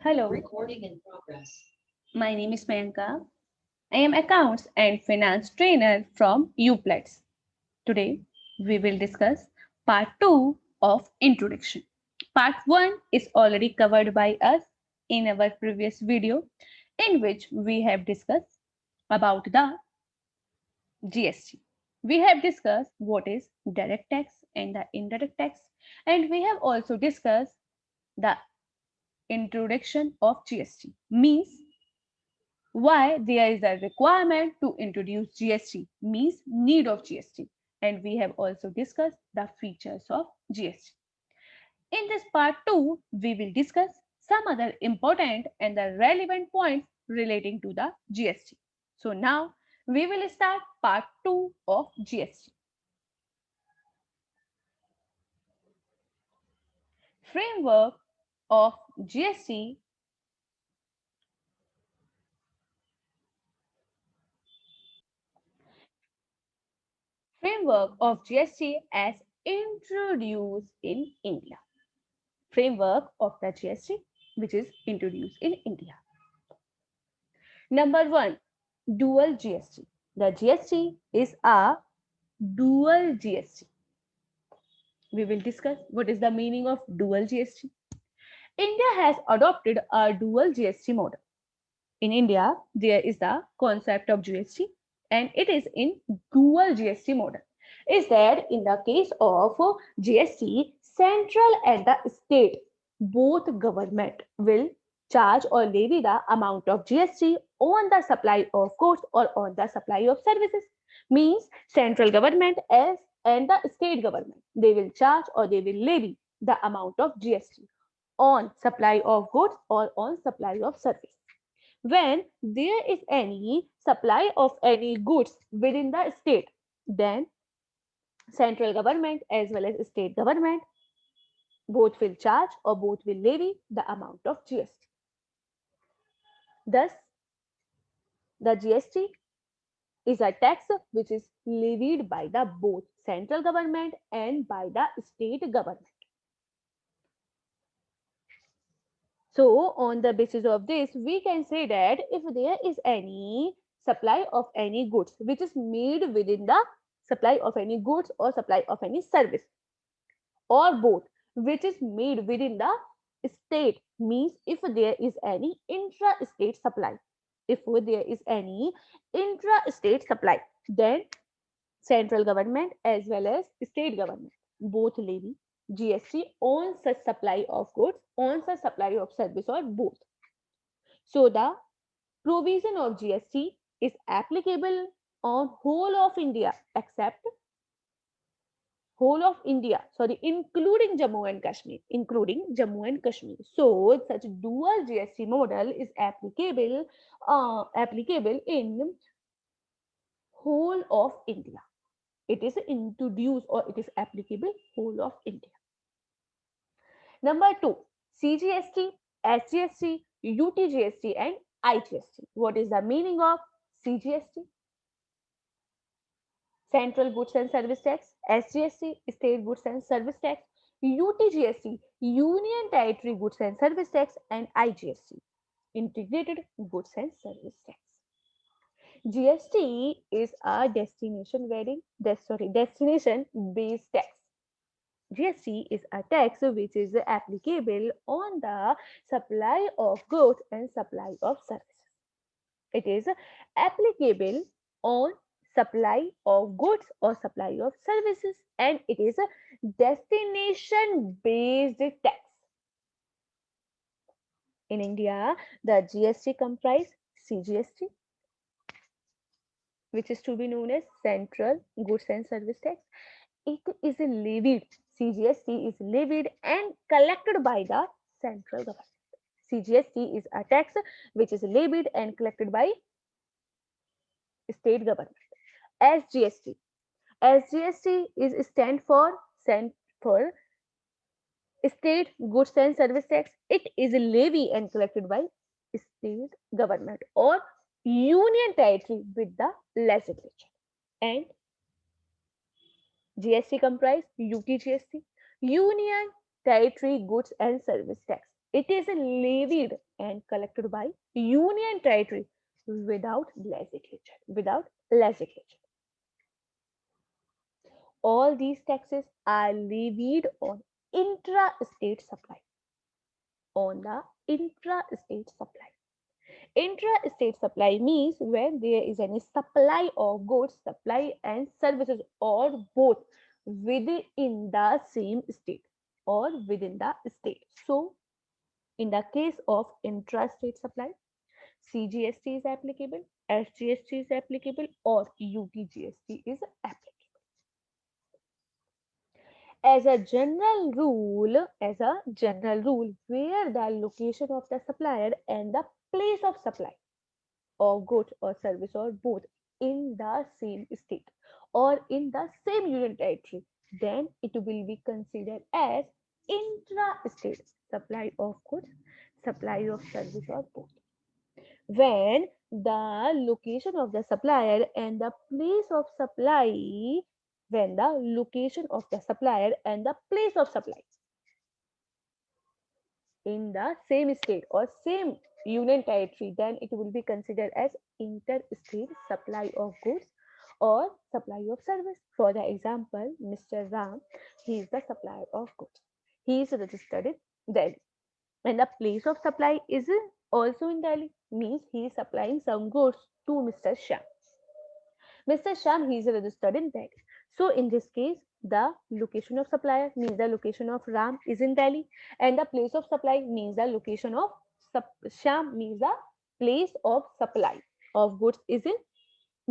Hello, Recording in progress. my name is Mayanka. I am accounts and finance trainer from UPLETS. Today, we will discuss part 2 of introduction. Part 1 is already covered by us in our previous video in which we have discussed about the GST. We have discussed what is direct tax and the indirect tax, and we have also discussed the introduction of GST means why there is a requirement to introduce GST means need of GST, and we have also discussed the features of GST. In this part 2 we will discuss some other important and the relevant points relating to the GST. So now we will start part 2 of GST. Framework of GST. Framework of GST as introduced in India. Framework of the GST which is introduced in India. Number one, dual GST. The GST is a dual GST. We will discuss what is the meaning of dual GST. India has adopted a dual GST model. In India, there is the concept of GST and it is in dual GST model. Is that in the case of GST, central and the state, both government will charge or levy the amount of GST on the supply of goods or on the supply of services. Means central government as and the state government, they will charge or they will levy the amount of GST on supply of goods or on supply of service. When there is any supply of any goods within the state, then central government as well as state government both will charge or both will levy the amount of GST. Thus, the GST is a tax which is levied by the both central government and by the state government. So, on the basis of this, we can say that if there is any supply of any goods which is made within the supply of any goods or supply of any service, or both, which is made within the state, means if there is any intra-state supply, if there is any intra-state supply, then central government as well as state government both levy GST on such supply of goods, on such supply of service or both. So the provision of GST is applicable on whole of India except whole of India, sorry, including Jammu and Kashmir, including Jammu and Kashmir. So such dual GST model is applicable in whole of India. It is introduced or it is applicable whole of India. Number two, CGST, SGST, UTGST, and IGST. What is the meaning of CGST? Central Goods and Service Tax, SGST, State Goods and Service Tax, UTGST, Union Territory Goods and Service Tax, and IGST, Integrated Goods and Service Tax. GST is a destination based tax. GST is a tax which is applicable on the supply of goods and supply of services. It is applicable on supply of goods or supply of services, and it is a destination based tax. In India, the GST comprise CGST, which is to be known as Central Goods and Service Tax. It is levied, CGST is levied and collected by the central government. CGST is a tax which is levied and collected by state government. SGST. SGST is stand for State Goods and Service Tax. It is levy and collected by state government or union territory with the legislature. And GST comprise UTGST, Union Territory Goods and Service Tax. It is levied and collected by union territory without legislature. Without legislature. All these taxes are levied on intra-state supply. On the intra-state supply. Intra-state supply means when there is any supply of goods, supply and services, or both within the same state or within the state. So, in the case of intra-state supply, CGST is applicable, SGST is applicable, or UTGST is applicable. As a general rule, where the location of the supplier and the place of supply of goods or service or both in the same state or in the same union territory, then it will be considered as intra-state supply of goods, supply of service or both. When the location of the supplier and the place of supply, when the location of the supplier and the place of supply in the same state or same union territory, then it will be considered as interstate supply of goods or supply of service. For the example, Mr. Ram, he is the supplier of goods. He is registered in Delhi, and the place of supply is also in Delhi, means he is supplying some goods to Mr. Sham. Mr. Sham, he is registered in Delhi. So in this case, the location of supplier means the location of Ram is in Delhi, and the place of supply means the location of Sham means the place of supply of goods is in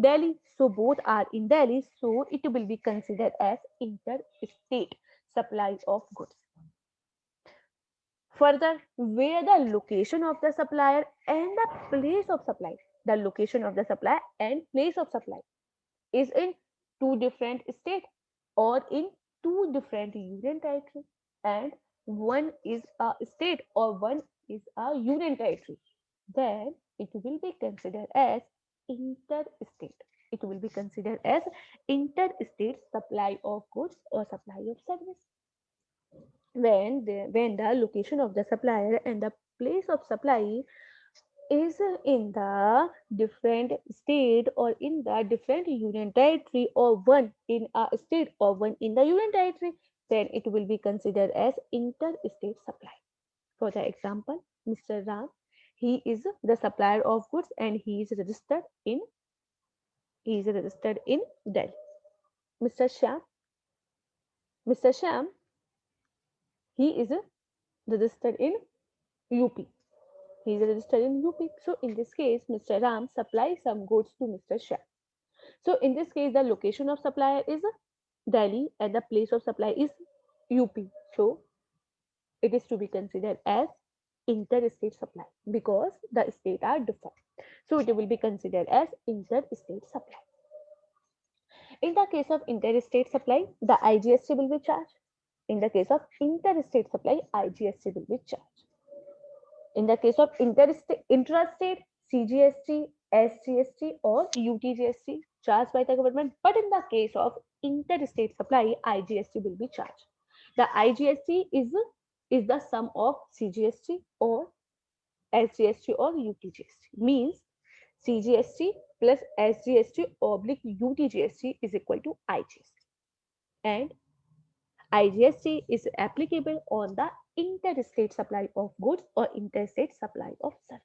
Delhi. So both are in Delhi. So it will be considered as interstate supply of goods. Further, where the location of the supplier and the place of supply, the location of the supplier and place of supply is in two different states or in two different union territories, and one is a state or one is a union territory, then it will be considered as interstate. It will be considered as interstate supply of goods or supply of service. When the location of the supplier and the place of supply is in the different state or in the different union territory, or one in a state or one in the union territory, then it will be considered as interstate supply. For the example, Mr. Ram, he is the supplier of goods and he is registered in Delhi. Mr. Sham, Mr. Sham, he is registered in UP. He is registered in UP. So in this case, Mr. Ram supplies some goods to Mr. Shah. So in this case, the location of supplier is Delhi and the place of supply is UP. So it is to be considered as interstate supply because the states are different. So it will be considered as interstate supply. In the case of interstate supply, the IGST will be charged. In the case of interstate supply, IGST will be charged. In the case of intrastate, CGST, SGST or UTGST charged by the government. But in the case of interstate supply, IGST will be charged. The IGST is the sum of CGST or SGST or UTGST. Means CGST plus SGST oblique UTGST is equal to IGST. And IGST is applicable on the interstate supply of goods or interstate supply of service.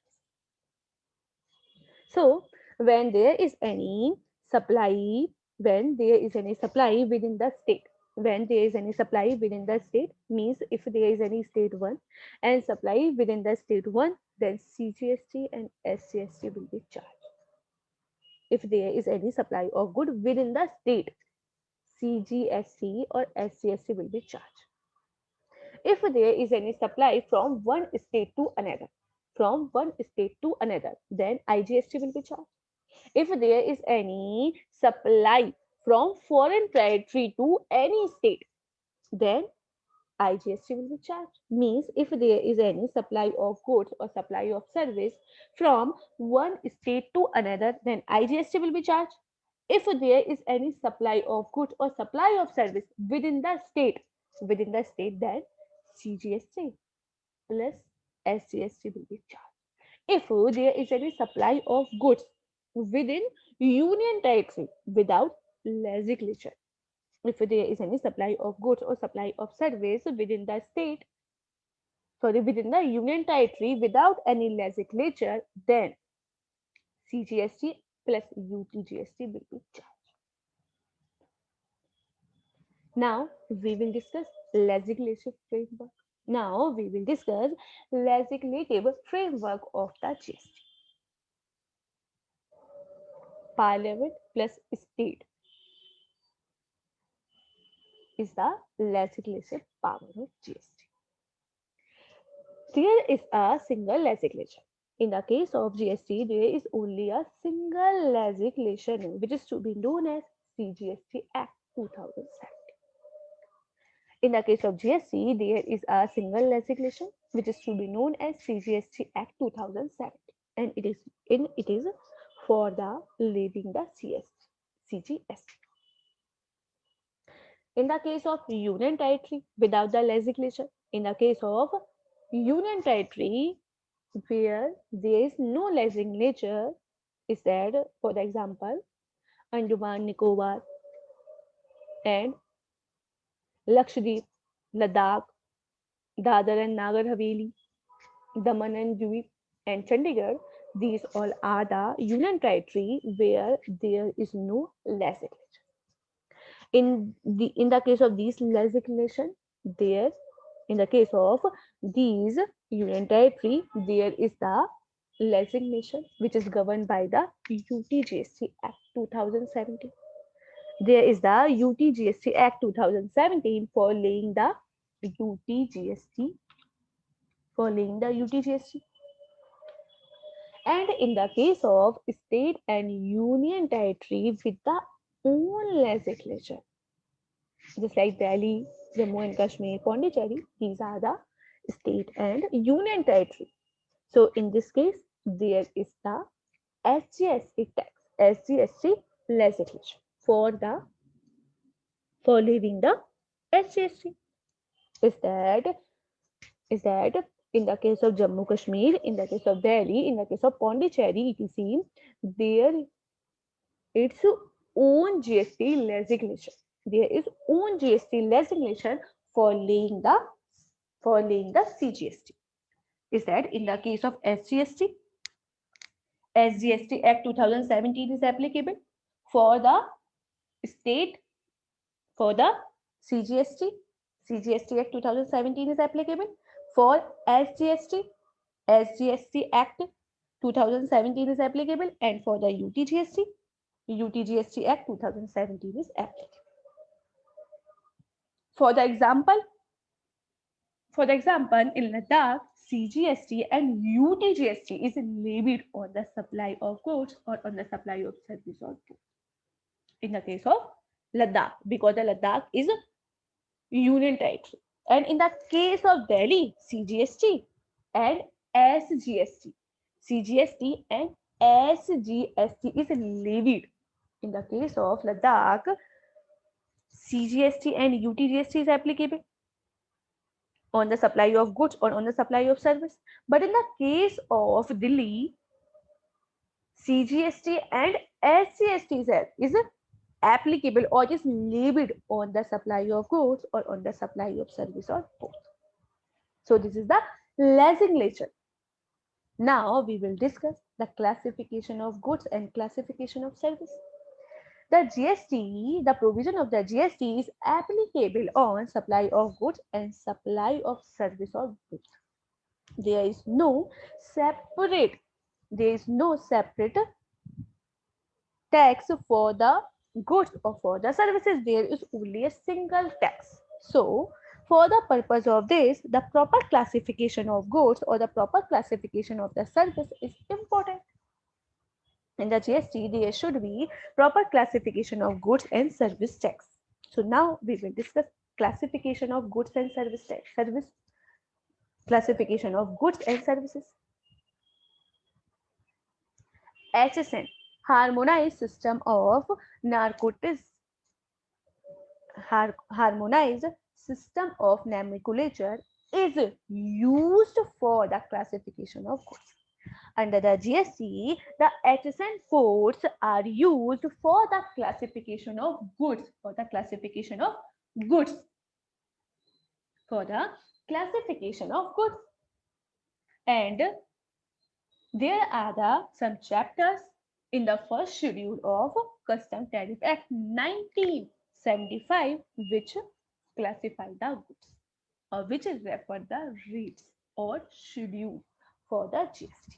So when there is any supply, when there is any supply within the state, when there is any supply within the state means if there is any state 1 and supply within the state 1, then CGST and SGST will be charged. If there is any supply of good within the state, CGST or SGST will be charged. If there is any supply from one state to another, then IGST will be charged. If there is any supply from foreign territory to any state, then IGST will be charged. Means if there is any supply of goods or supply of service from one state to another, then IGST will be charged. If there is any supply of goods or supply of service within the state, then CGST plus SGST will be charged. If there is any supply of goods within union territory without legislature, if there is any supply of goods or supply of service within the state, sorry, within the union territory without any legislature, then CGST plus UTGST will be charged. Now we will discuss legislative framework. Now we will discuss legislative framework of the GST. Parliament plus state is the legislative power of GST. There is a single legislation. In the case of GST, there is only a single legislation which is to be known as CGST Act 2007. In the case of GST, there is a single legislation which is to be known as CGST Act 2007, and it is for the levying the CGST. In the case of union territory without the legislation, in the case of union territory where there is no legislature, is that, for example, Andaman Nicobar and Lakshadweep, Ladakh, Dadar and Nagar Haveli, Daman and Diu, and Chandigarh. These all are the union territory where there is no legislature. In the case of these legislation, there in the case of these union territory, there is the legislation which is governed by the UTGST Act 2017. There is the UTGST Act 2017 for laying the UTGST, and in the case of state and union territory with the own legislature, just like Delhi, Jammu and Kashmir, Pondicherry, these are the state and union territory. So in this case, there is the SGST tax, SGST legislation for levying the SGST. Is that in the case of Jammu Kashmir, in the case of Delhi, in the case of Pondicherry, etc., there its own GST legislation. There is own GST legislation for laying the CGST. Is that in the case of SGST, SGST Act 2017 is applicable for the state, for the CGST, CGST Act 2017 is applicable for SGST, SGST Act 2017 is applicable, and for the UTGST, UTGST Act 2017 is applicable. For the example, in Ladakh, CGST and UTGST is levied on the supply of goods or on the supply of service or both. In the case of Ladakh, because the Ladakh is a union territory, and in the case of Delhi, CGST and SGST, CGST and SGST is levied. In the case of Ladakh, CGST and UTGST is applicable on the supply of goods or on the supply of service. But in the case of Delhi, CGST and SGST is applicable or is levied on the supply of goods or on the supply of service or both. So this is the legislation. Now we will discuss the classification of goods and classification of service. The GST, the provision of the GST is applicable on supply of goods and supply of service or both. There is no separate tax for the goods or for the services. There is only a single tax. So for the purpose of this, the proper classification of goods or the proper classification of the service is important. In the GST, there should be proper classification of goods and service tax. So now we will discuss classification of goods and service tax. Classification of goods and services. HSN, Harmonized System of Narcotics. Harmonized System of Nomenclature is used for the classification of goods. Under the GST, the HSN codes are used for the classification of goods, for the classification of goods, for the classification of goods. And there are some chapters in the first schedule of Custom Tariff Act 1975 which classify the goods, or which is refer the rates or schedule for the GST.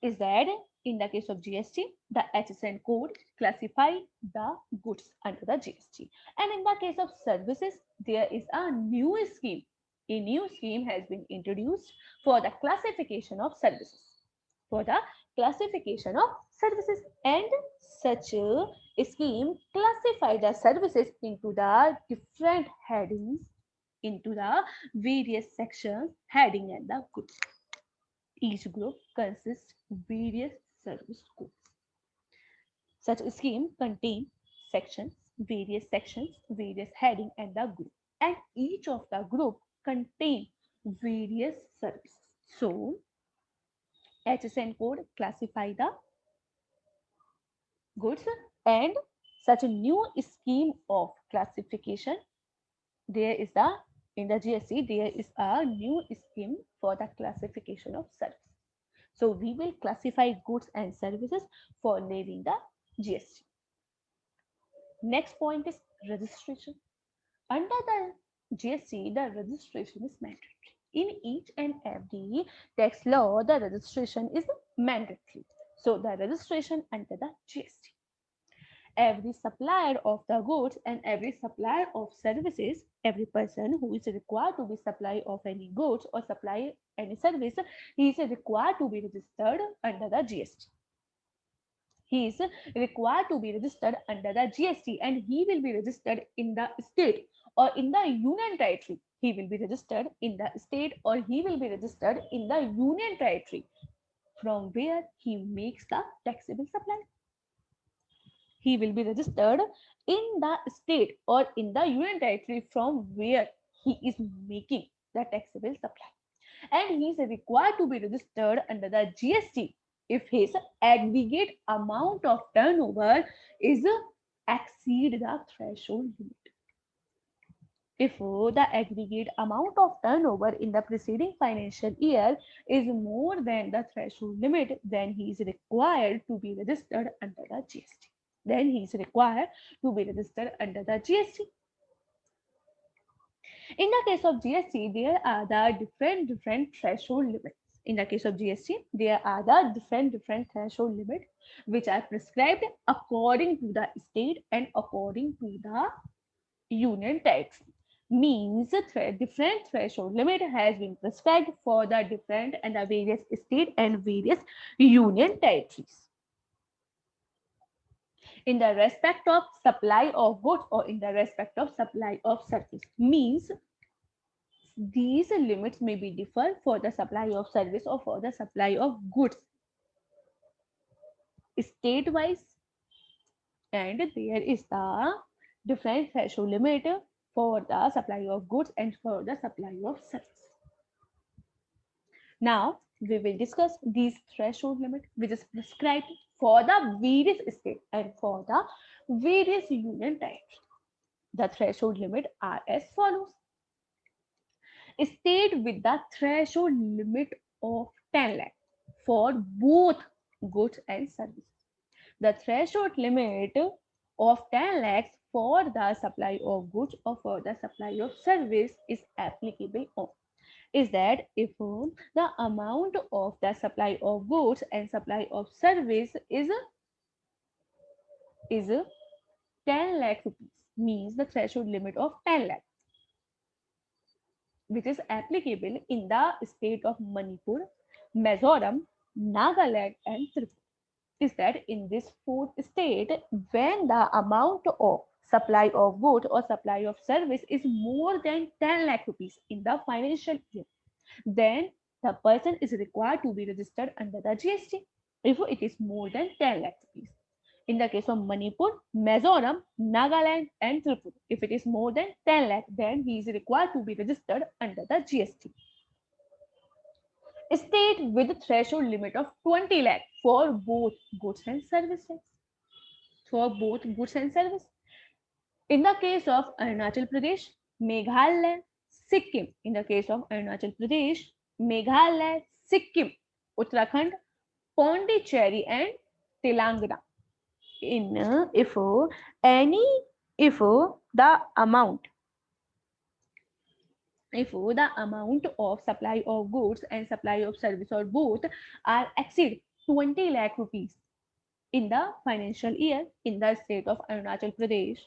Is that in the case of GST, the HSN code classify the goods under the GST. And in the case of services, there is a new scheme. A new scheme has been introduced for the classification of services. For the classification of services, and such a scheme classify the services into the different headings, into the various sections, heading and the goods. Each group consists various service codes. Such a scheme contains sections, various heading and the group. And each of the group contain various services. So, HSN code classify the goods, and such a new scheme of classification, there is the, in the GST, there is a new scheme for the classification of services. So we will classify goods and services for levying the GST. Next point is registration. Under the GST, the registration is mandatory. In each and every tax law, the registration is mandatory. So the registration under the GST. Every supplier of the goods and every supplier of services, every person who is required to be supply of any goods or supply any service, he is required to be registered under the GST. He is required to be registered under the GST, and he will be registered in the state or in the union territory. He will be registered in the state or he will be registered in the union territory from where he makes the taxable supply. He will be registered in the state or in the union territory from where he is making the taxable supply. And he is required to be registered under the GST if his aggregate amount of turnover is exceed the threshold limit. If the aggregate amount of turnover in the preceding financial year is more than the threshold limit, then he is required to be registered under the GST. Then he is required to be registered under the GST. In the case of GST, there are the different threshold limits. In the case of GST, there are the different threshold limits which are prescribed according to the state and according to the union territory. Means different threshold limit has been prescribed for the different and the various state and various union territories. In the respect of supply of goods or in the respect of supply of service, means these limits may be differ for the supply of service or for the supply of goods state wise, and there is the different threshold limit for the supply of goods and for the supply of service. Now we will discuss these threshold limit which is prescribed for the various state and for the various union types. The threshold limit are as follows. State with the threshold limit of 10 lakh for both goods and services. The threshold limit of 10 lakhs for the supply of goods or for the supply of service is applicable on is that if the amount of the supply of goods and supply of service is 10 lakh rupees, means the threshold limit of 10 lakh, which is applicable in the state of Manipur, Mizoram, Nagaland, and Tripura, is that in this fourth state, when the amount of supply of goods or supply of service is more than 10 lakh rupees in the financial year, then the person is required to be registered under the GST if it is more than 10 lakh rupees. In the case of Manipur, Mizoram, Nagaland, and Tripura, if it is more than 10 lakh, then he is required to be registered under the GST. State with a threshold limit of 20 lakh for both goods and services. For both goods and service. In the case of Arunachal Pradesh, Meghalaya, Sikkim. In the case of Arunachal Pradesh, Meghalaya, Sikkim, Uttarakhand, Pondicherry, and Telangana. If the amount of supply of goods and supply of service or both are exceed 20 lakh rupees in the financial year in the state of Arunachal Pradesh,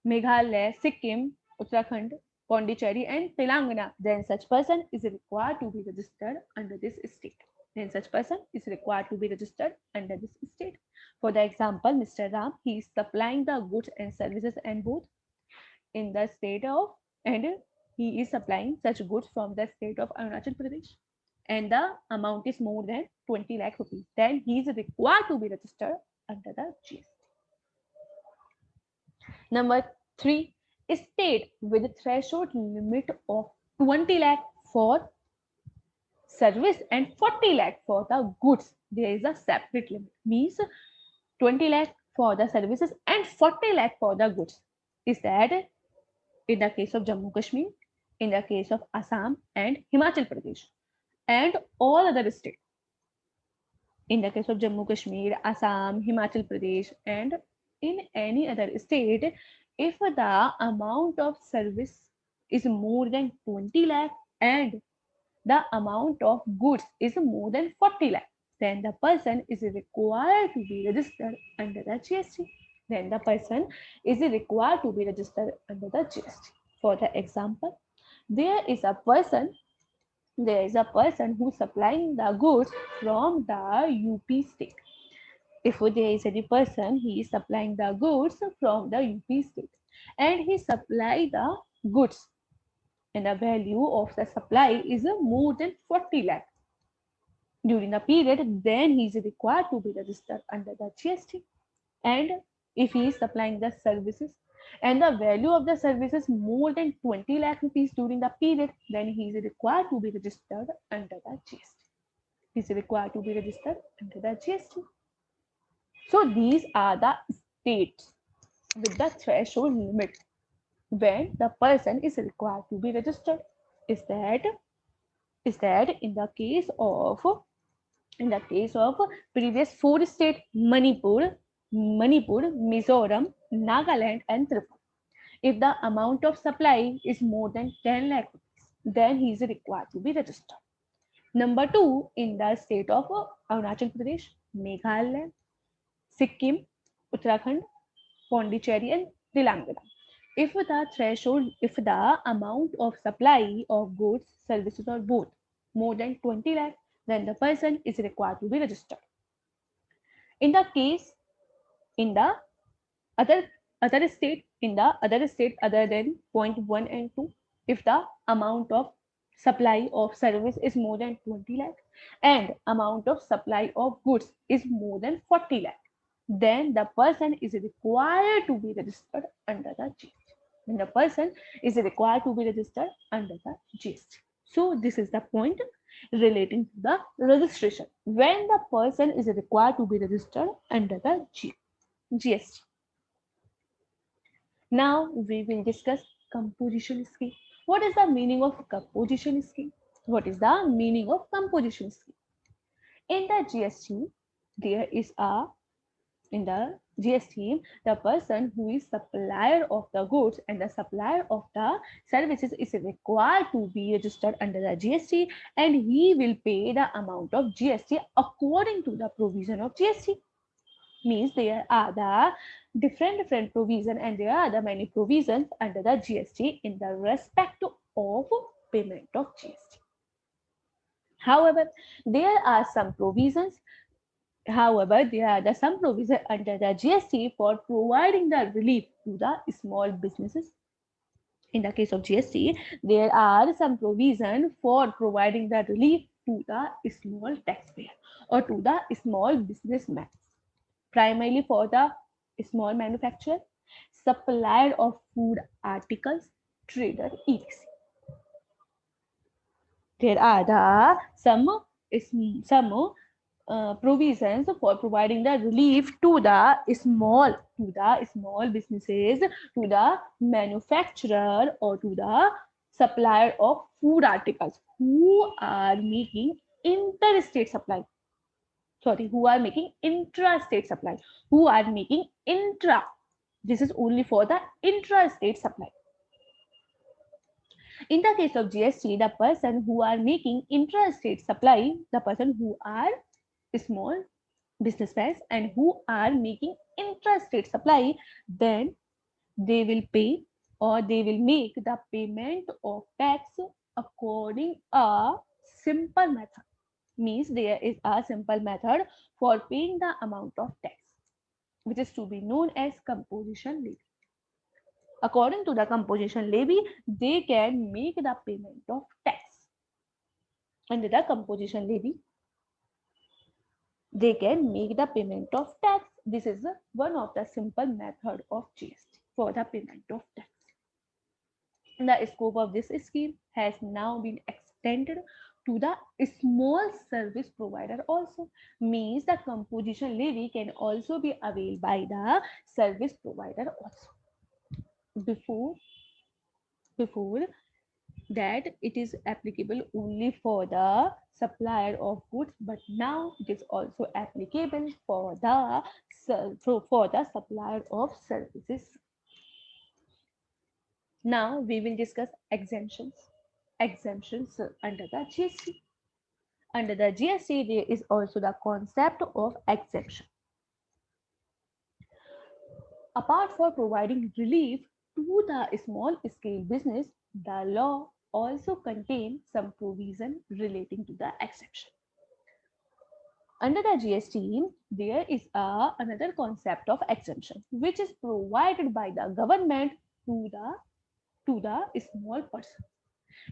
Meghalaya, Sikkim, Uttarakhand, Pondicherry, and Telangana, then such person is required to be registered under this state. Then such person is required to be registered under this state. For the example, Mr. Ram, he is supplying the goods and services and both in the state of, and he is supplying such goods from the state of Arunachal Pradesh, and the amount is more than 20 lakh rupees. Then he is required to be registered under the GST. Number 3, state with a threshold limit of 20 lakh for service and 40 lakh for the goods. There is a separate limit. Means 20 lakh for the services and 40 lakh for the goods. Is that in the case of Jammu Kashmir, in the case of Assam and Himachal Pradesh, and all other states. In the case of Jammu Kashmir, Assam, Himachal Pradesh, and in any other state, if the amount of service is more than 20 lakh and the amount of goods is more than 40 lakh, then the person is required to be registered under the GST. Then the person is required to be registered under the GST. For the example, there is a person who is supplying the goods from the UP state. If there is any person, he is supplying the goods from the UP state, and he supply the goods, and the value of the supply is more than 40 lakh during the period, then he is required to be registered under the GST. And if he is supplying the services and the value of the services more than 20 lakh rupees during the period, then he is required to be registered under the GST. He is required to be registered under the GST. So these are the states with the threshold limit when the person is required to be registered. Is that in the case of previous 4 states, Manipur, Mizoram, Nagaland, and Tripura. If the amount of supply is more than 10 lakh rupees, then he is required to be registered. Number 2, in the state of Arunachal Pradesh, Meghalaya, Sikkim, Uttarakhand, Pondicherry, and Telangana. If the amount of supply of goods, services, or both more than 20 lakh, then the person is required to be registered. In the other state other than point 1 and 2, if the amount of supply of service is more than 20 lakh and amount of supply of goods is more than 40 lakh, then the person is required to be registered under the GST. Then the person is required to be registered under the GST. So this is the point relating to the registration when the person is required to be registered under the GST. Now we will discuss composition scheme. What is the meaning of composition scheme? What is the meaning of composition scheme? In the GST, the person who is supplier of the goods and the supplier of the services is required to be registered under the GST, and he will pay the amount of GST according to the provision of GST. Means there are the different provision, and there are the many provisions under the GST in the respect of payment of GST. However, there are some provisions under the GST for providing the relief to the small businesses. In the case of GST, there are some provision for providing the relief to the small taxpayer or to the small businessman. primarily for the small manufacturer, supplier of food articles, trader, etc. There are some provisions for providing the relief to the small businesses, to the manufacturer, or to the supplier of food articles who are making interstate supply. Sorry, who are making intrastate supply. Who are making intra. This is only for the intrastate supply. In the case of GST, the person who are making intrastate supply, the person who are small businessmen and who are making intrastate supply, then they will pay or they will make the payment of tax according a simple method. Means there is a simple method for paying the amount of tax, which is to be known as composition levy. According to the composition levy, they can make the payment of tax. Under the composition levy, they can make the payment of tax. This is one of the simple method of GST for the payment of tax. The scope of this scheme has now been extended to the small service provider also. Means the composition levy can also be availed by the service provider also. Before that, it is applicable only for the supplier of goods, but now it is also applicable for the supplier of services. Now we will discuss exemptions. Exemptions under the GST. Under the GST, there is also the concept of exemption. Apart from providing relief to the small scale business, the law also contains some provision relating to the exception. Under the GST, there is another concept of exemption, which is provided by the government to the small person.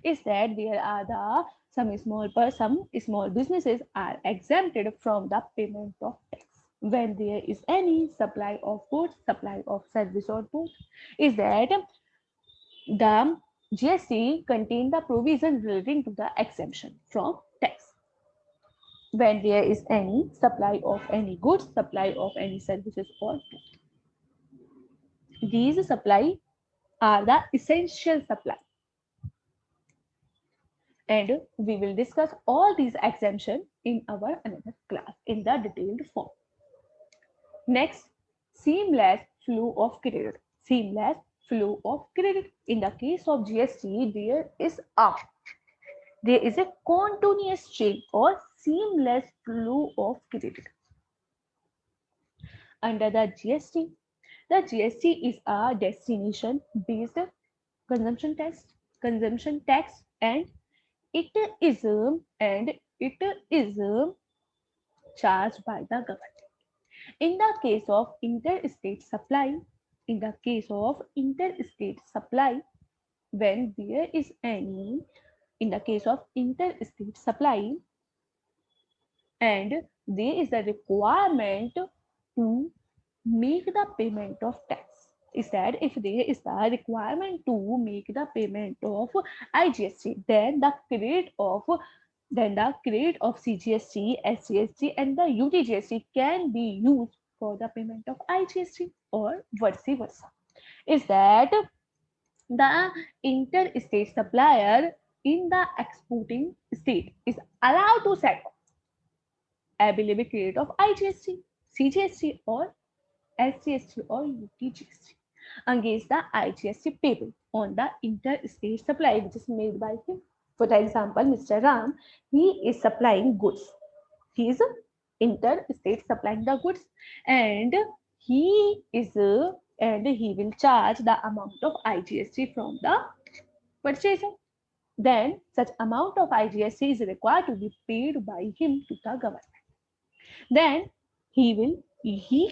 Is that there are some small businesses are exempted from the payment of tax when there is any supply of goods, supply of service or both. Is that the GST contain the provision relating to the exemption from tax when there is any supply of any goods, supply of any services or both. These supply are the essential supply, and we will discuss all these exemptions in our another class in the detailed form. Next, seamless flow of credit. Seamless flow of credit. In the case of GST, there is a continuous chain or seamless flow of credit. Under the GST is a destination based consumption tax, and it is charged by the government. In the case of interstate supply, when there is any, in the case of interstate supply, and there is a requirement to make the payment of tax. Is that if there is a requirement to make the payment of IGST, then the credit of CGST, SGST, and the UTGST can be used for the payment of IGST or vice versa. Is that the interstate supplier in the exporting state is allowed to set available credit of IGST, CGST, or SGST or UTGST against the IGST payable on the interstate supply which is made by him. For example, Mr. Ram, he is supplying goods. He is interstate supplying the goods, and he will charge the amount of IGST from the purchaser. Then such amount of IGST is required to be paid by him to the government. Then he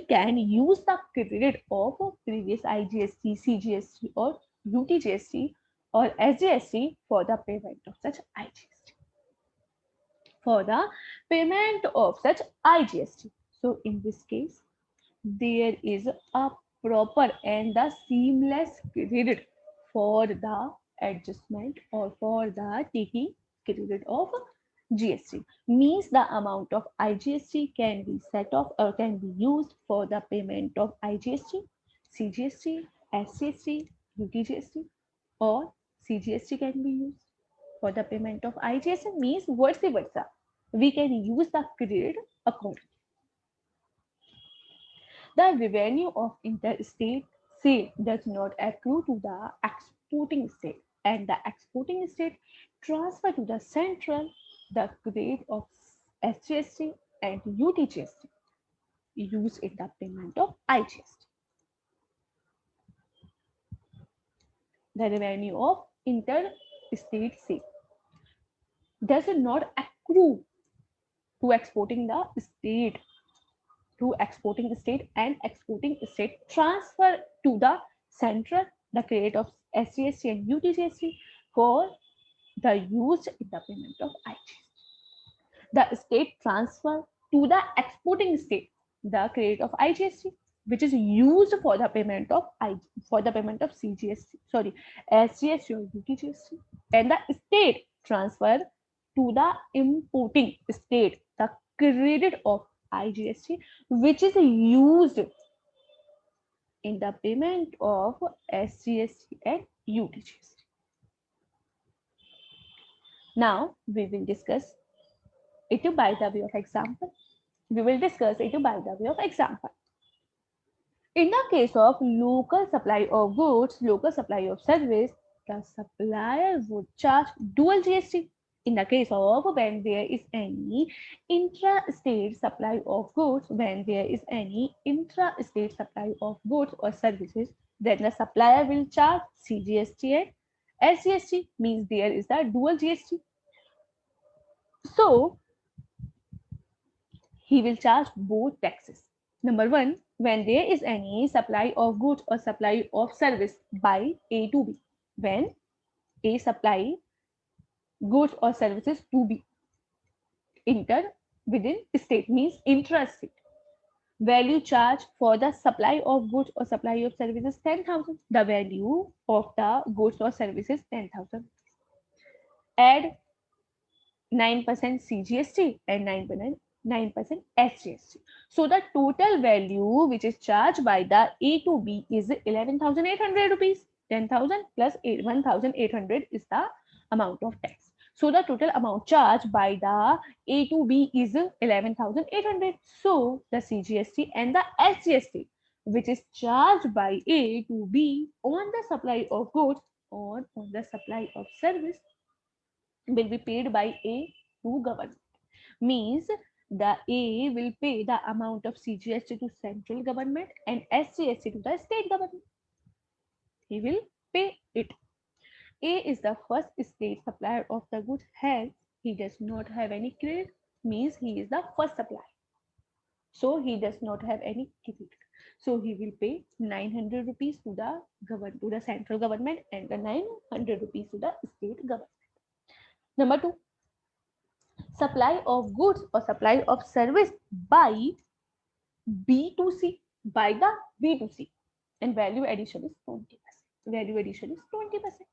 can use the credit of previous IGST, CGST, or UTGST or SGST for the payment of such IGST. For the payment of such IGST. So in this case, there is a proper and the seamless credit for the adjustment or for the taking credit of GST. Means the amount of IGST can be set off or can be used for the payment of IGST, CGST, SGST, UTGST, or CGST can be used for the payment of IGST. Means vice versa. We can use the credit accordingly. The revenue of interstate sale does not accrue to the exporting state, and the exporting state transfer to the central the rate of SGST and UTGST used in the payment of IGST. The revenue of interstate sale does not accrue to exporting the state to exporting state, and exporting state transfer to the central the credit of SGST and UTGST for the use in the payment of IGST. The state transfer to the exporting state the credit of IGST, which is used for the payment of CGST, sorry, SGST or UTGST, and the state transfer to the importing state the credit of IGST, which is used in the payment of SGST and UTGST. Now we will discuss it by the way of example. We will discuss it by the way of example. In the case of local supply of goods, local supply of service, the supplier would charge dual GST. In the case of when there is any intra-state supply of goods, when there is any intra-state supply of goods or services, then the supplier will charge CGST and SGST, means there is the dual GST. So he will charge both taxes. Number one, when there is any supply of goods or supply of service by A to B, when A supply goods or services to B enter within state, means intrastate. Value charge for the supply of goods or supply of services 10,000. The value of the goods or services 10,000. Add 9% CGST and 9% SGST. So the total value which is charged by the A to B is 11,800 rupees. 10,000 plus 1,800 is the amount of tax. So the total amount charged by the A to B is 11,800. So the CGST and the SGST which is charged by A to B on the supply of goods or on the supply of service will be paid by A to government. Means the A will pay the amount of CGST to central government and SGST to the state government. He will pay it. A is the first state supplier of the goods, hence he does not have any credit, means he is the first supplier. So he does not have any credit. So he will pay 900 rupees to the central government and the 900 rupees to the state government. Number two, supply of goods or supply of service by B to C, by the B to C, and value addition is 20%. Value addition is 20%.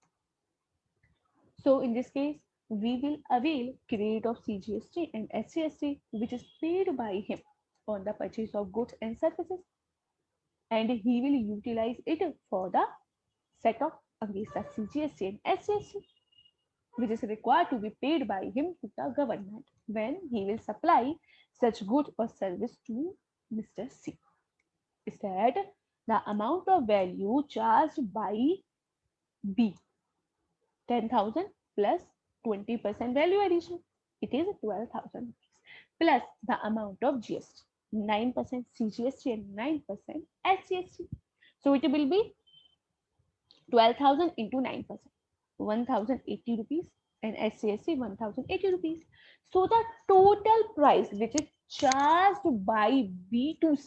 So in this case, we will avail credit of CGST and SGST, which is paid by him on the purchase of goods and services, and he will utilize it for the set off against the CGST and SGST, which is required to be paid by him to the government when he will supply such good or service to Mr. C. Is that the amount of value charged by B, 10,000 plus 20% value addition, it is 12,000 rupees, plus the amount of GST, 9% CGST and 9% SGST. So it will be 12,000 into 9%, 1,080 rupees, and SCSC 1,080 rupees. So the total price which is charged by B to C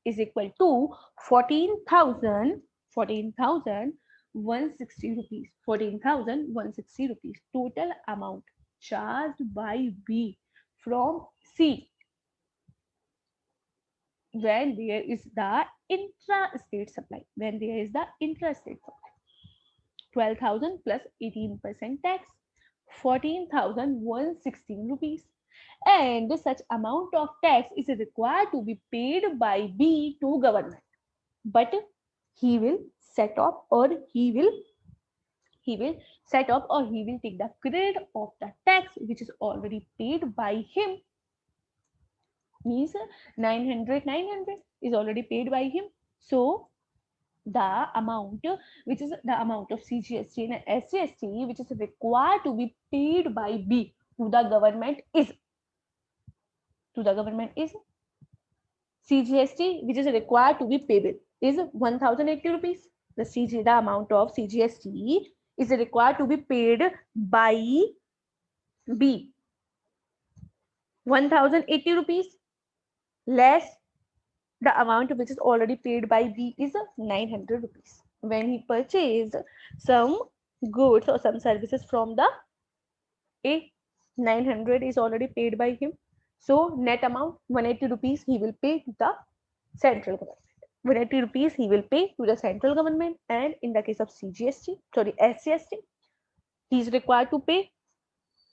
is equal to 14,160 rupees. 14,160 rupees. Total amount charged by B from C when there is the intra-state supply. When there is the intra-state supply, 12,000 plus 18% tax, 14,116 rupees. And such amount of tax is required to be paid by B to government. But he will set off or he will set off or he will take the credit of the tax which is already paid by him. Means 900 is already paid by him. So the amount which is the amount of CGST and SGST which is required to be paid by B to the government is CGST which is required to be payable is 1080 rupees. The amount of CGST is required to be paid by B, 1080 rupees, less the amount which is already paid by B is 900 rupees. When he purchased some goods or some services from the A, 900 is already paid by him. So net amount 180 rupees he will pay to the central government. 180 rupees he will pay to the central government, and in the case of SGST, he is required to pay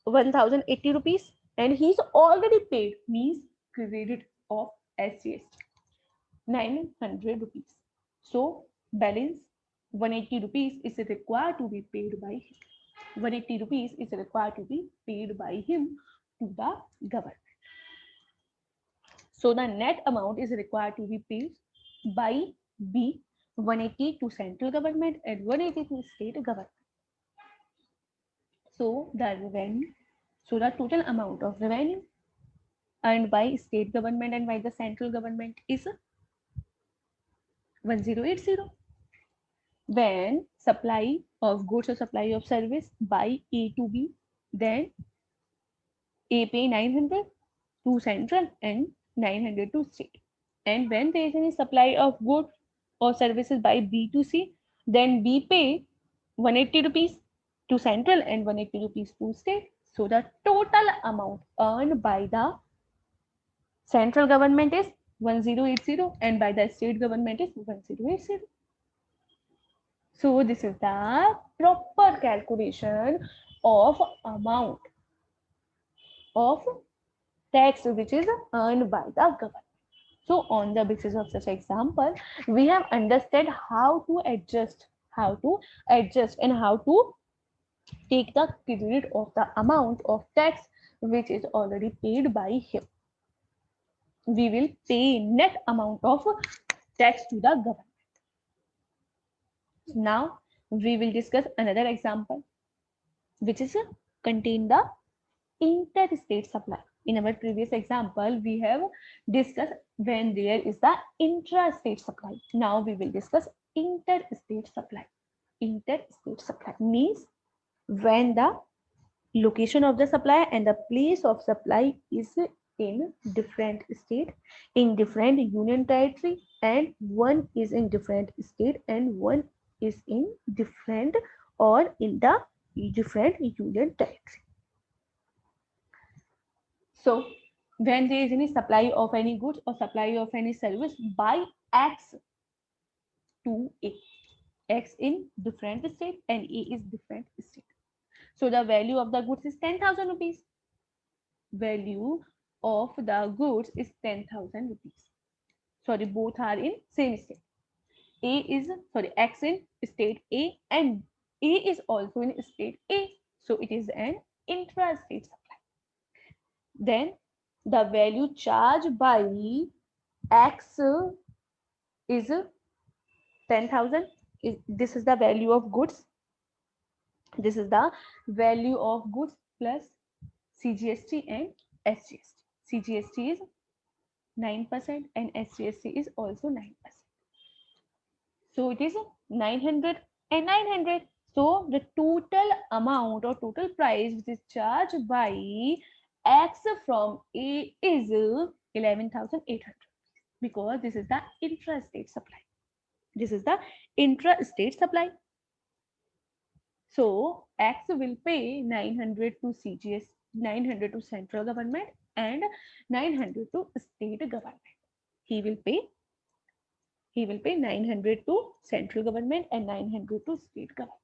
1080 rupees, and he is already paid, means credit of SGST 900 rupees. So balance 180 rupees is required to be paid by him. 180 rupees is required to be paid by him to the government. So the net amount is required to be paid by B, 180 to central government and 180 to state government. So the total amount of revenue earned by state government and by the central government is 1080. When supply of goods or supply of service by A to B, then A pay 900 to central and 900 to state. And when there is any supply of goods or services by B to C, then B pay 180 rupees to central and 180 rupees to state. So the total amount earned by the central government is 1080 and by the state government is 1080. So this is the proper calculation of amount of tax which is earned by the government. So on the basis of such example, we have understood how to adjust and how to take the credit of the amount of tax which is already paid by him. We will pay net amount of tax to the government. Now we will discuss another example which is contain the interstate supply. In our previous example, we have discussed when there is the intrastate supply. Now we will discuss interstate supply. Interstate supply means when the location of the supply and the place of supply is in different state, in different union territory, and one is in different state and one is in different or in the different union territory. So when there is any supply of any goods or supply of any service by X to A, X in different state and A is different state. So the value of the goods is 10,000 rupees. Value of the goods is 10,000 rupees. Sorry, both are in same state. X in state A and A is also in state A. So it is an intrastate supply. Then the value charged by X is 10,000. This is the value of goods. This is the value of goods plus CGST and SGST. CGST is 9% and SGST is also 9%. So it is 900 and 900. So the total amount or total price which is charged by X from A is 11,800 because this is the intrastate supply. This is the intrastate supply. So X will pay 900 to CGS, 900 to central government and 900 to state government. he will pay 900 to central government and 900 to state government.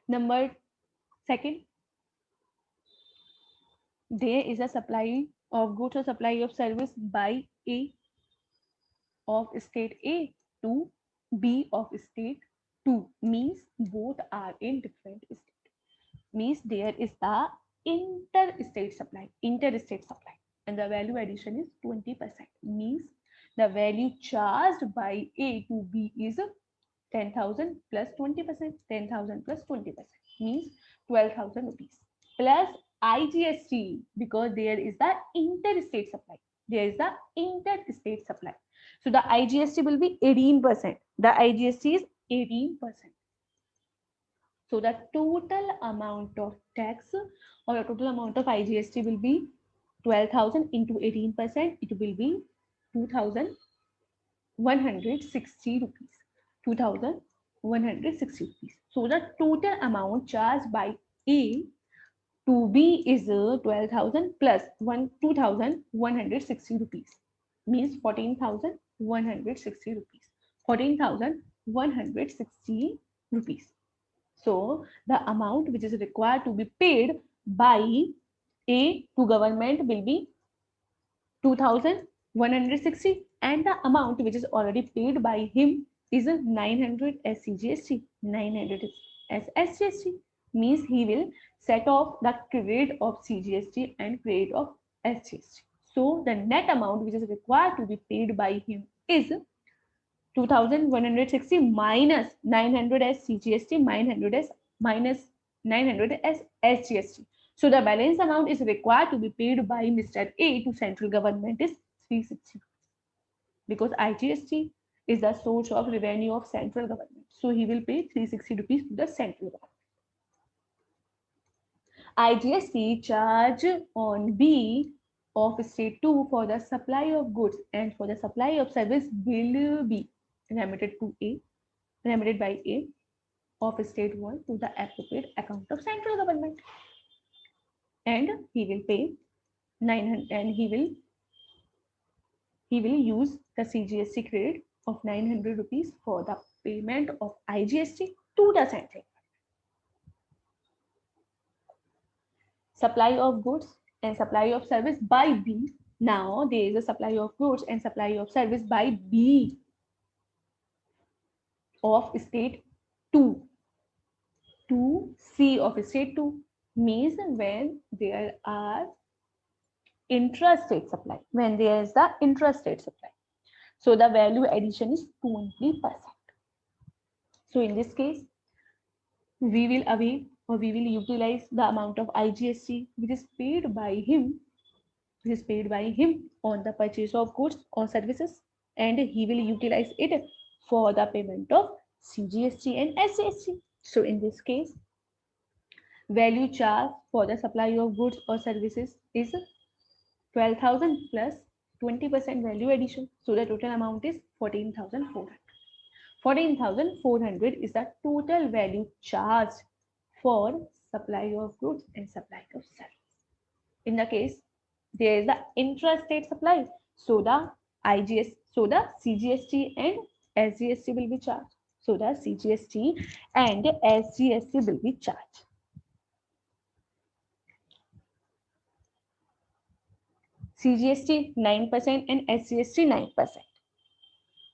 Number second, there is a supply of goods or supply of service by A of state A to B of state 2, means both are in different states. Means there is the interstate supply, and the value addition is 20%. Means the value charged by A to B is 10,000 plus 20%, 10,000 plus 20%, means 12,000 rupees plus IGST, because there is the interstate supply. There is the interstate supply. So the IGST will be 18%. The IGST is 18%. So the total amount of tax or the total amount of IGST will be 12,000 into 18%. It will be 2,160 rupees. 2,160 rupees. So the total amount charged by A to B is 12,000 plus 2,160 rupees, means 14,160 rupees. 14,160 rupees. So the amount which is required to be paid by A to government will be 2,160, and the amount which is already paid by him is 900 as CGST. 900 as SGST, means he will set off the credit of CGST and credit of SGST. So the net amount which is required to be paid by him is 2,160 minus 900 as CGST, minus 900 as SGST. So the balance amount is required to be paid by Mr. A to central government is 360, because IGST is the source of revenue of central government. So he will pay 360 rupees to the central government. IGST charge on B of state 2 for the supply of goods and for the supply of service will be remitted by A of state 1 to the appropriate account of central government, and he will pay 900, and he will use the CGST credit of 900 rupees for the payment of IGST to the central. Supply of goods and supply of service by B. Now there is a supply of goods and supply of service by B of state 2 to C of state 2, means when there are intrastate supply, when there is the intrastate supply. So the value addition is 20%. So in this case, we will avail or we will utilize the amount of IGST which is paid by him, on the purchase of goods or services, and he will utilize it for the payment of CGST and SGST. So in this case, value charged for the supply of goods or services is 12,000 plus 20% value addition. So the total amount is 14,400. 14,400 is the total value charged for supply of goods and supply of service. In the case there is the intrastate supply, so the CGST and SGST will be charged. So the CGST and SGST will be charged. CGST 9% and SGST 9%.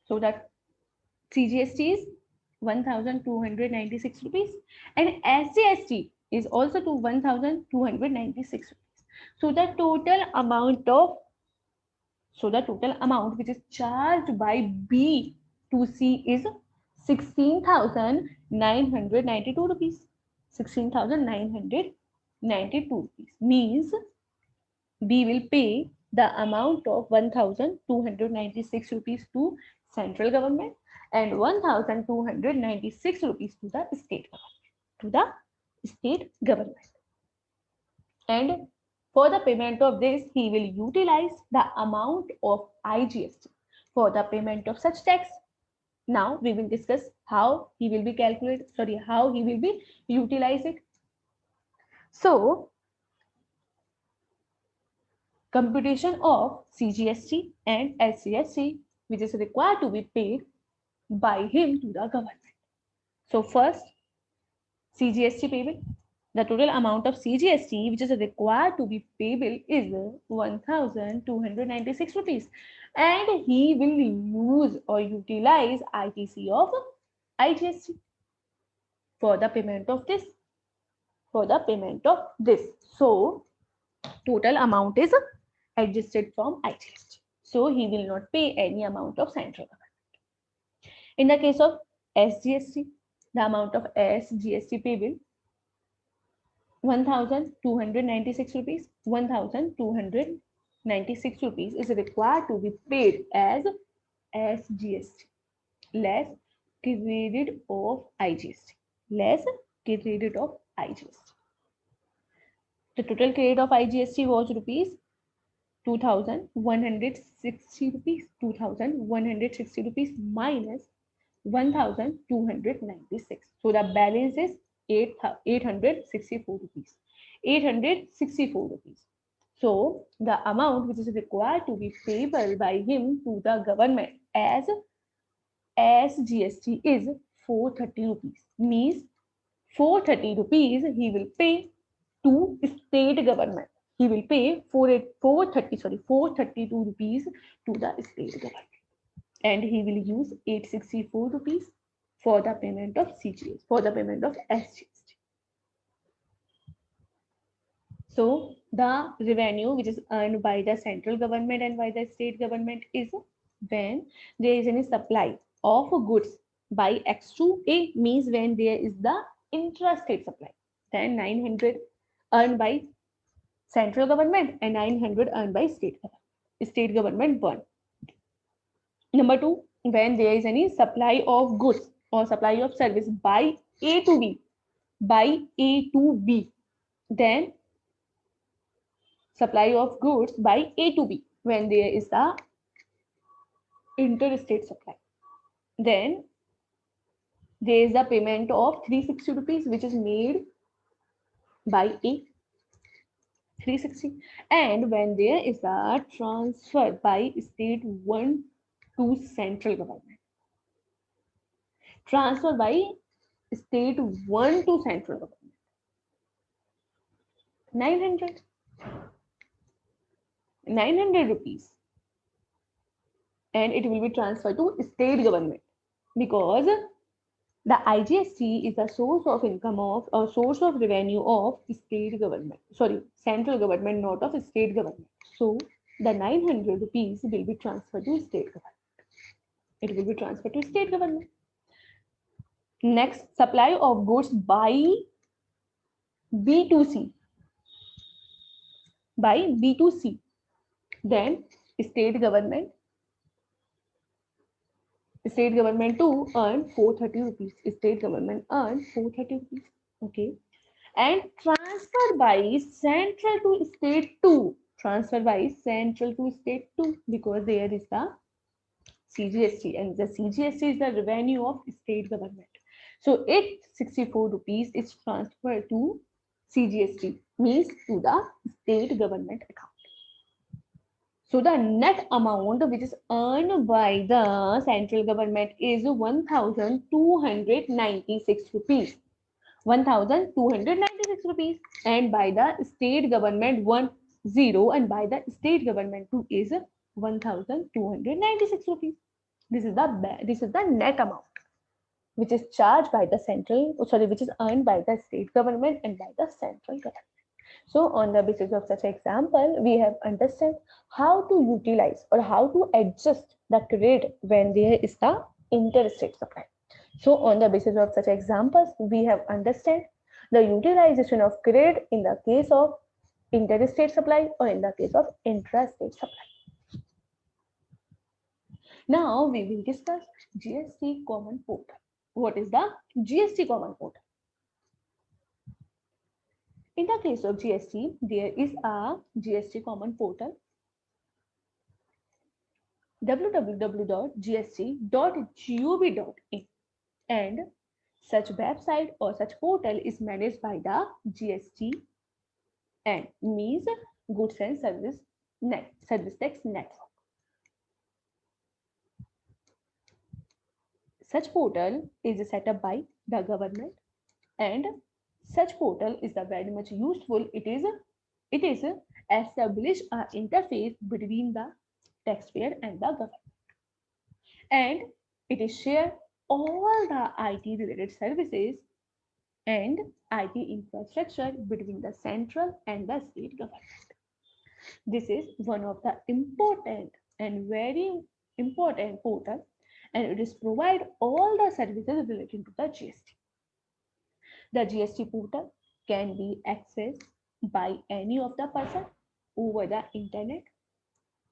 So that CGST is 1,296 rupees and SGST is also to 1,296 rupees. So the total amount which is charged by B to C is 16,992 rupees. 16,992 rupees, means B will pay the amount of 1,296 rupees to central government and 1,296 rupees to the state government. And for the payment of this, he will utilize the amount of IGST for the payment of such tax. Now we will discuss how he will be utilize it. So computation of CGST and SGST, which is required to be paid by him to the government. So first, CGST payable. The total amount of CGST which is required to be payable is 1,296 rupees, and he will use or utilize ITC of IGST for the payment of this. So total amount is adjusted from IGST. So he will not pay any amount of central government. In the case of SGST, the amount of SGST payable 1,296 rupees. 1,296 rupees is required to be paid as SGST less credit of IGST. Less credit of IGST. The total credit of IGST was rupees 2,160 rupees. 2,160 rupees minus 1,296. So the balance is 864 rupees. 864 rupees. So the amount which is required to be payable by him to the government as GST is 430 rupees. Means 430 rupees he will pay to state government. He will pay 432 rupees to the state government. And he will use 864 rupees for the payment of CGS, for the payment of SGST. So the revenue which is earned by the central government and by the state government is when there is any supply of goods by X to A, means when there is the intrastate supply. Then 900 earned by central government and 900 earned by state government 1. Number 2, when there is any supply of goods or supply of service by A to B, then supply of goods by A to B, when there is the interstate supply, then there is the payment of 360 rupees which is made by A, 360. And when there is a transfer by state 1 to central government, transfer by state 1 to central government, 900 rupees, and it will be transferred to state government, because the IGST is a source of income of or source of revenue of state government, sorry, central government, not of state government. So the 900 rupees will be transferred to state government. It will be transferred to state government. Next, supply of goods by B2C. By B2C. Then state government to earn 430 rupees. State government earn 430 rupees. Okay. And transfer by central to state 2. Transfer by central to state 2, because there is the CGST, and the CGST is the revenue of state government. So 864 rupees is transferred to CGST, means to the state government account. So the net amount which is earned by the central government is 1,296 rupees. 1,296 rupees, and by the state government 10, and by the state government 2 is 1,296 rupees. This is the net amount which is charged by the which is earned by the state government and by the central government. So on the basis of such example, we have understood how to utilize or how to adjust the credit when there is the interstate supply. So on the basis of such examples, we have understood the utilization of credit in the case of interstate supply or in the case of intrastate supply. Now we will discuss GST Common Portal. What is the GST Common Portal? In the case of GST, there is a GST Common Portal, www.gst.gov.in, and such website or such portal is managed by the GST, and means Goods and Service service tax network. Such portal is set up by the government, and such portal is the very much useful. It is establish a interface between the taxpayer and the government, and it is share all the IT related services and IT infrastructure between the central and the state government. This is one of the important and very important portal, and it is provide all the services related to the GST. The GST portal can be accessed by any of the person over the internet.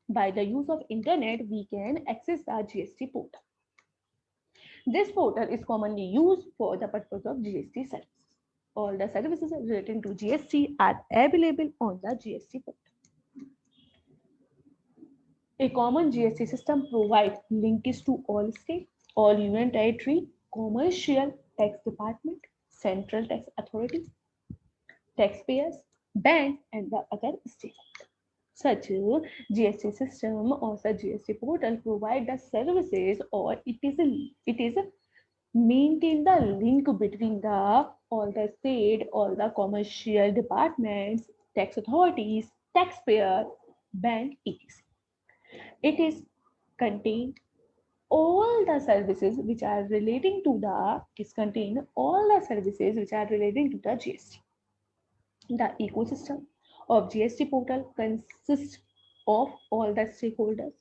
By the use of internet, we can access the GST portal. This portal is commonly used for the purpose of GST services. All the services relating to GST are available on the GST portal. A common GST system provides links to all state, all union territory, commercial tax department, central tax authority, taxpayers, bank, and the other state. Such a GST system or such GST portal provide the services, or it is maintain the link between the all the state, all the commercial departments, tax authorities, taxpayer, bank, etc. It is contain all the services which are relating to the is contain all the services which are relating to the GST. The ecosystem of GST portal consists of all the stakeholders,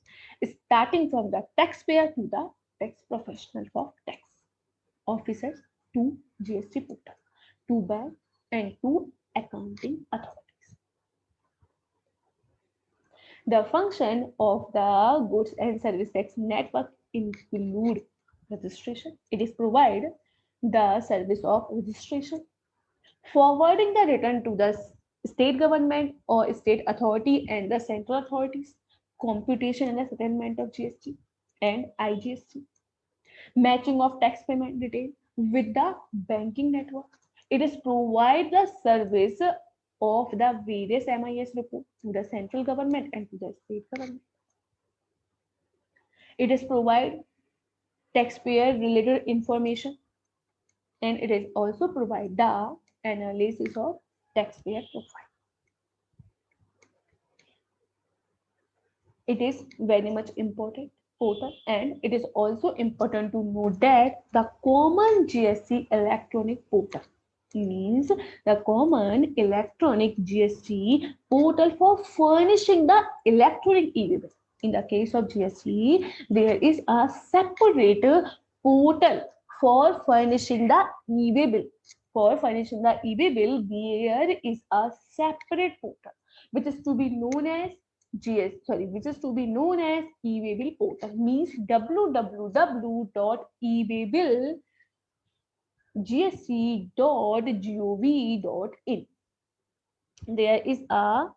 starting from the taxpayer to the tax professional for tax officers to GST portal to bank and to accounting authorities. The function of the goods and service tax network include registration. It is provide the service of registration, forwarding the return to the state government or state authority and the central authorities, computation and the settlement of GST and IGST, matching of tax payment detail with the banking network. It is provide the service of the various MIS report to the central government and to the state government. It is provide taxpayer related information, and it is also provide the analysis of taxpayer profile. It is very much important portal, and it is also important to note that the common GST electronic portal means the common electronic GST portal for furnishing the electronic e-bill. In the case of GST, there is a separate portal for furnishing the e-bill. For furnishing the e-bill, there is a separate portal which is to be known as which is to be known as e-bill portal, means www.ebillgst.gov.in. There is a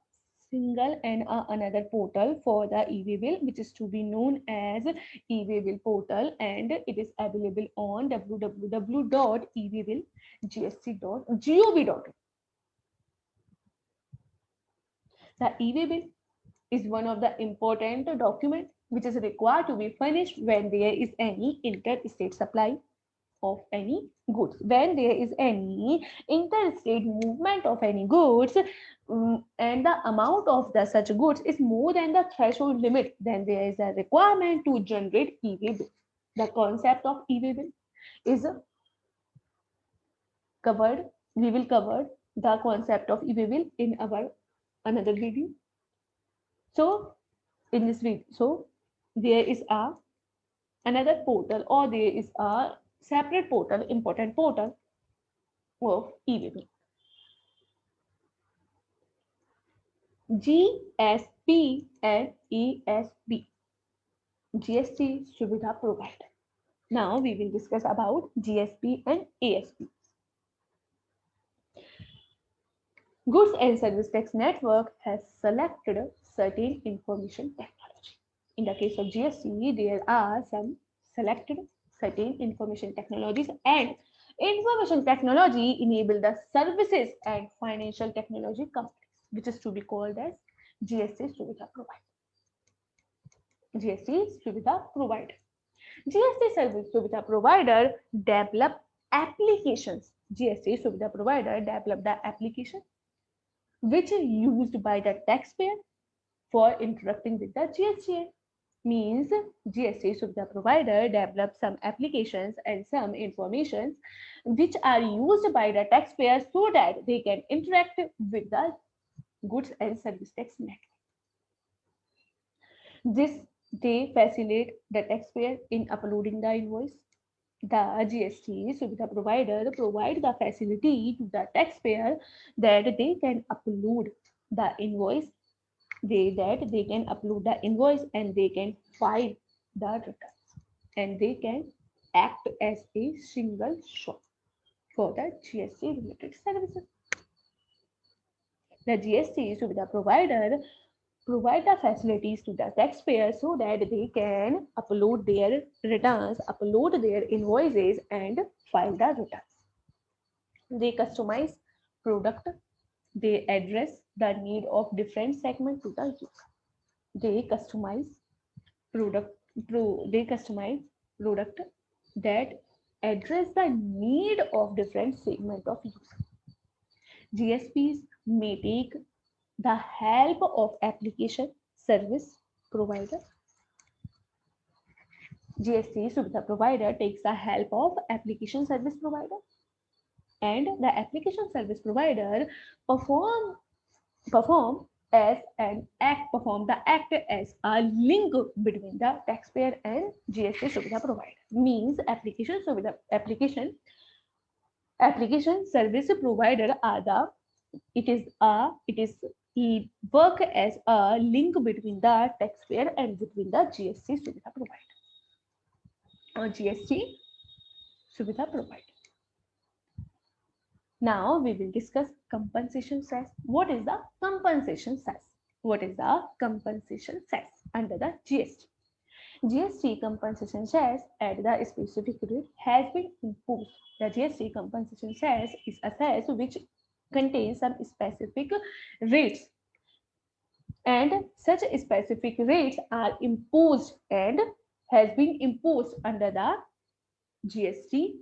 single and another portal for the e-bill, which is to be known as e-bill portal, and it is available on www.ebillgst.gov.in. The e-bill is one of the important document which is required to be furnished when there is any interstate supply of any goods. When there is any interstate movement of any goods, and the amount of the such goods is more than the threshold limit, then there is a requirement to generate e-bill. The concept of e-bill is covered. We will cover the concept of e-bill in our another video. So in this video, so there is another portal, or there is a separate portal, important portal of e-bill. GSP and ASP, GST Suvidha Provider. Now we will discuss about GSP and ASP. Goods and Service Tax Network has selected certain information technology. In the case of GST, there are some selected certain information technologies, and information technology enable the services and financial technology companies, which is to be called as GST सुविधा provide, GST सुविधा provider, GST service सुविधा provider develop applications, GST सुविधा provider develop the application which is used by the taxpayer for interacting with the GST. Means GST Suvidha provider develops some applications and some information which are used by the taxpayer so that they can interact with the goods and service tax network. This they facilitate the taxpayer in uploading the invoice. The GST Suvidha provider provide the facility to the taxpayer that they can upload the invoice, they can upload the invoice and they can file the returns and they can act as a single shop for the GST related services. The GST Suvidha provider provide the facilities to the taxpayer so that they can upload their returns, upload their invoices and file the returns. They customize product, they address the need of different segment to the user. They customize product they customize product that address the need of different segment of user. GSPs may take the help of application service provider. GST Suvidha provider takes the help of application service provider, and the application service provider perform as an act perform the act as a link between the taxpayer and GST Suvidha provider. Means application service provider are the it is he work as a link between the taxpayer and between the GST Suvidha provider or GST Suvidha provider. Now we will discuss compensation cess. What is the compensation cess? What is the compensation cess under the GST? GST compensation cess at the specific rate has been imposed. The GST compensation cess is a cess which contains some specific rates, and such specific rates are imposed and has been imposed under the GST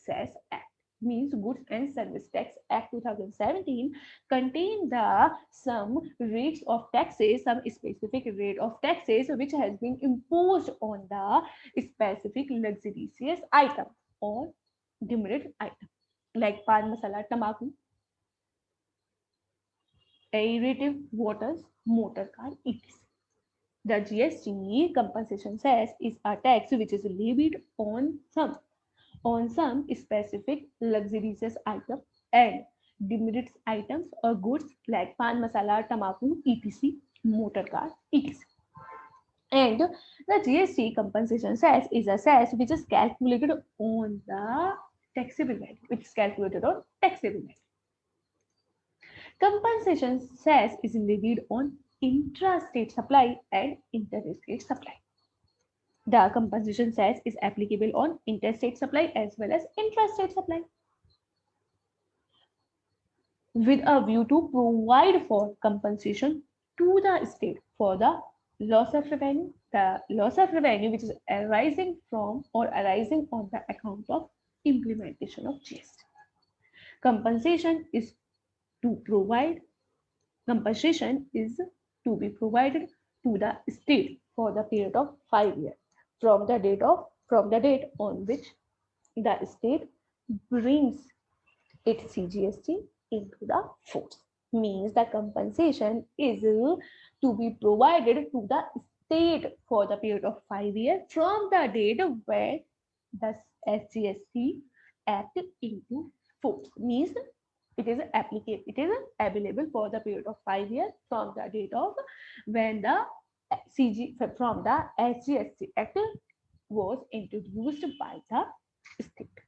cess act. Means Goods and Service Tax Act 2017 contain the some rates of taxes, some specific rate of taxes which has been imposed on the specific luxurious item or demerit item like pan masala, tobacco, aerative waters, motor car, etc. The GST compensation cess is a tax which is levied on some specific luxurious items and demerits items or goods like pan masala, tobacco, etc., motor car, etc. And the GST compensation cess is a cess which is calculated on the taxable value, which is calculated on taxable value. Compensation cess is levied on intrastate supply and interstate supply. The compensation cess is applicable on interstate supply as well as intrastate supply, with a view to provide for compensation to the state for the loss of revenue, which is arising from or arising on the account of implementation of GST. Compensation is to be provided to the state for the period of 5 years from the date on which the state brings its CGST into the force. Means the compensation is to be provided to the state for the period of 5 years from the date when the SGST act into force. Means it is applicable, it is available for the period of 5 years from the date of when the SGST act was introduced by the state.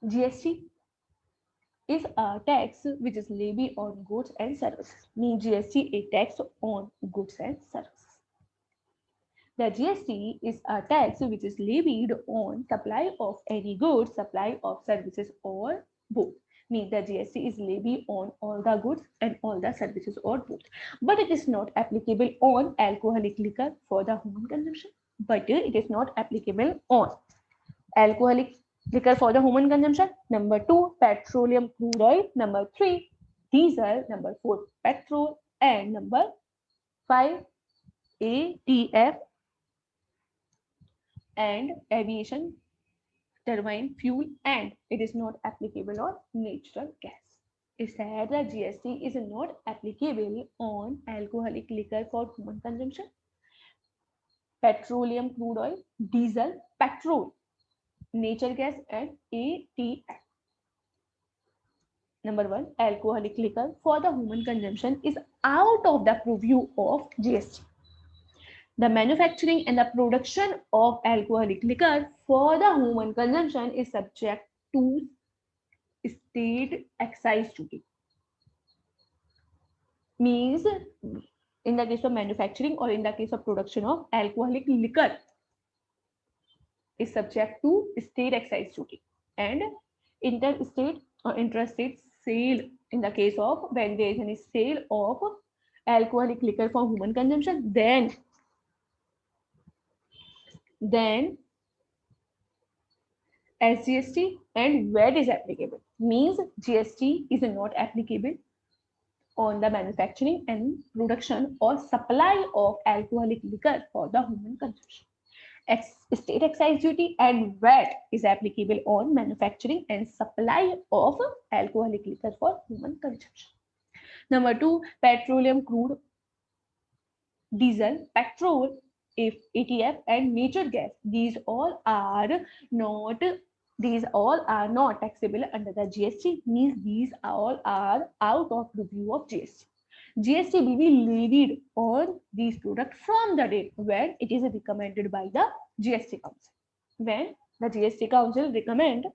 GST is a tax which is levied on goods and services. Means GST a tax on goods and services. The GST is a tax which is levied on supply of any goods, supply of services, or both. means the GST is levied on all the goods and all the services or both. But it is not applicable on alcoholic liquor for the human consumption. But it is not applicable on alcoholic liquor for the human consumption. Number 2, petroleum crude oil. Number 3, diesel. Number 4, petrol. And number 5, ATF and aviation turbine fuel, and it is not applicable on natural gas. It said that GST is not applicable on alcoholic liquor for human consumption, petroleum crude oil, diesel, petrol, nature gas, and ATF. Number 1, alcoholic liquor for the human consumption is out of the purview of GST. The manufacturing and the production of alcoholic liquor for the human consumption is subject to state excise duty. Means in the case of manufacturing or in the case of production of alcoholic liquor is subject to state excise duty, and interstate or intrastate sale in the case of when there is any sale of alcoholic liquor for human consumption, then SGST and VAT is applicable. Means GST is not applicable on the manufacturing and production or supply of alcoholic liquor for the human consumption. State excise duty and VAT is applicable on manufacturing and supply of alcoholic liquor for human consumption. Number 2, petroleum crude, diesel, petrol, if ATF and natural gas. These all are not taxable under the GST. Means these all are out of the view of GST. GST will be levied on these products from the date when it is recommended by the GST Council. When the GST Council recommend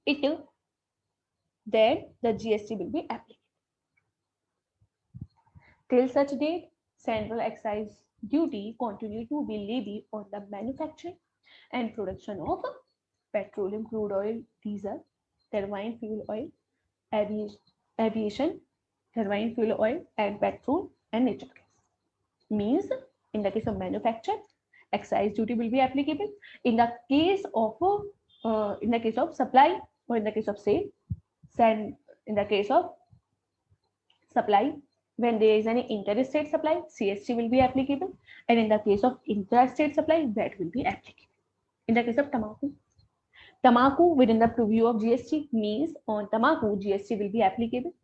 it, then the GST will be applicable. Till such date, central excise duty continue to be levied on the manufacturing and production of petroleum crude oil, diesel, turbine fuel oil, aviation turbine fuel oil, and petrol and natural gas. Means in the case of manufacture, excise duty will be applicable. In the case of supply or in the case of sale, and in the case of supply, when there is any interstate supply, CST will be applicable, and in the case of intrastate supply, VAT will be applicable. In the case of tobacco within the purview of GST, means on tobacco GST will be applicable.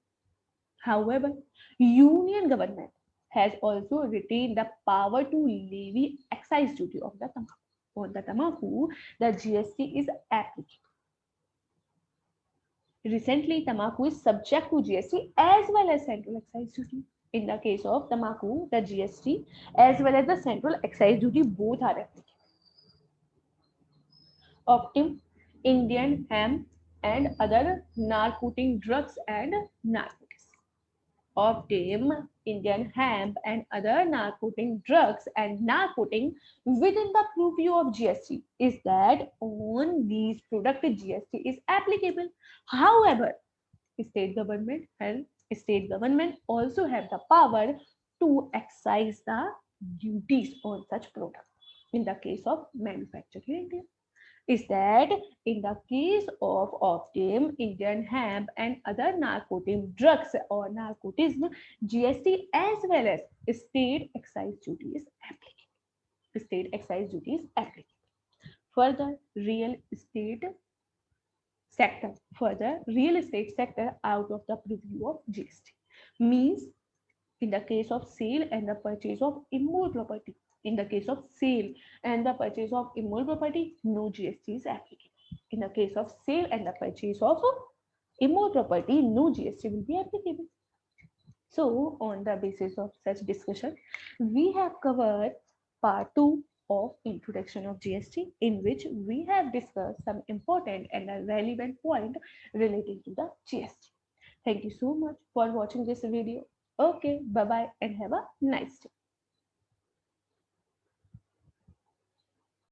However, Union government has also retained the power to levy excise duty of the tobacco. On the tobacco, the GST is applicable. Recently, tobacco is subject to GST as well as central excise duty. In the case of tobacco, the GST as well as the central excise duty both are applicable. Optim, Indian hemp, and other narcotic drugs and narcotics. Optim, Indian hemp, and other narcotic drugs and narcotic within the purview of GST is that on these products GST is applicable. However, state government also have the power to excise the duties on such products. In the case of manufacturing in India, is that in the case of Optim, Indian hemp, and other narcotic drugs or narcotism, GST as well as state excise duty is applicable. Further, real estate sector out of the purview of GST. Means in the case of sale and the purchase of immovable property. In the case of sale and the purchase of immovable property, no GST is applicable. In the case of sale and the purchase of immovable property, no GST will be applicable. So, on the basis of such discussion, we have covered part 2 of introduction of GST, in which we have discussed some important and a relevant point relating to the GST. Thank you so much for watching this video. Okay, bye-bye and have a nice day.